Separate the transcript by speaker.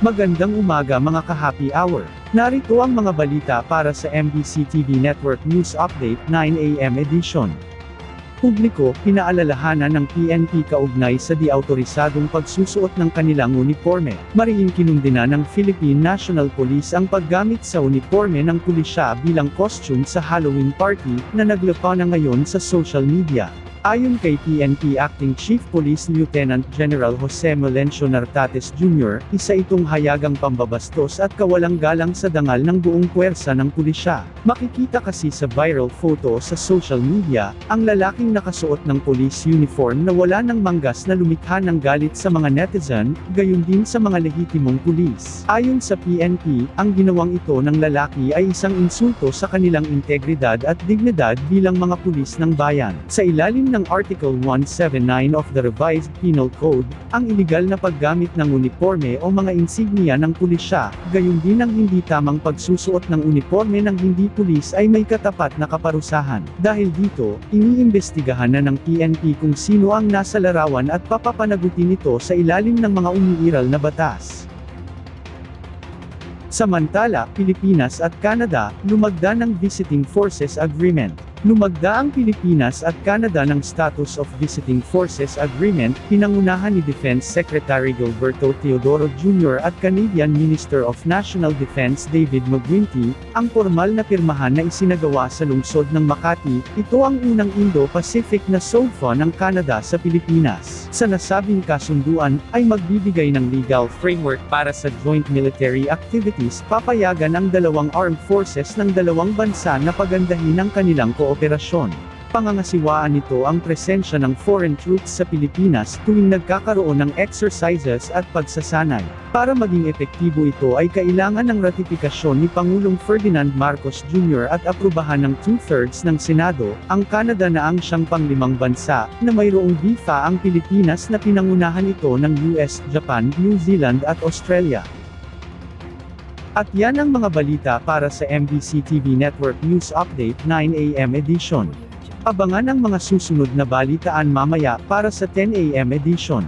Speaker 1: Magandang umaga mga ka-happy hour. Narito ang mga balita para sa MBC TV Network News Update 9 AM edition. Publiko, pinaalalahanan ng PNP kaugnay sa di-autorisadong pagsusuot ng kanilang uniforme. Mariing kinundina ng Philippine National Police ang paggamit sa uniforme ng pulisya bilang costume sa Halloween party na naglapa na ngayon sa social media. Ayon kay PNP Acting Chief Police Lieutenant General Jose Melencio Nartates Jr., isa itong hayagang pambabastos at kawalang galang sa dangal ng buong puwersa ng pulisya. Makikita kasi sa viral photo sa social media, ang lalaking nakasuot ng police uniform na wala ng manggas na lumikha ng galit sa mga netizen, gayon din sa mga lehitimong pulis. Ayon sa PNP, ang ginawang ito ng lalaki ay isang insulto sa kanilang integridad at dignidad bilang mga pulis ng bayan. Sa ilalim ng Article 179 of the Revised Penal Code, ang iligal na paggamit ng uniforme o mga insignia ng pulisya, gayon din ang hindi tamang pagsusuot ng uniforme ng hindi pulis ay may katapat na kaparusahan. Dahil dito, iniimbestigahan na ng PNP kung sino ang nasa larawan at papapanagutin ito sa ilalim ng mga umiiral na batas. Samantala, Pilipinas at Canada, lumagda ng Visiting Forces Agreement. Lumagda ang Pilipinas at Canada ng Status of Visiting Forces Agreement, pinangunahan ni Defense Secretary Gilberto Teodoro Jr. at Canadian Minister of National Defense David McGuinty, ang formal na pirmahan na isinagawa sa lungsod ng Makati. Ito ang unang Indo-Pacific na SOFA ng Canada sa Pilipinas. Sa nasabing kasunduan, ay magbibigay ng legal framework para sa joint military activities, papayagan ang dalawang armed forces ng dalawang bansa na pagandahin ang kanilang kooperasyon. Pangangasiwaan nito ang presensya ng foreign troops sa Pilipinas tuwing nagkakaroon ng exercises at pagsasanay. Para maging epektibo ito ay kailangan ng ratifikasyon ni Pangulong Ferdinand Marcos Jr. at aprubahan ng 2/3 ng Senado. Ang Canada na ang siyang panglimang bansa na mayroong BIFA, ang Pilipinas na pinangunahan ito ng US, Japan, New Zealand at Australia. At yan ang mga balita para sa MBC TV Network News Update 9 AM edition. Abangan ang mga susunod na balitaan mamaya para sa 10 AM edition.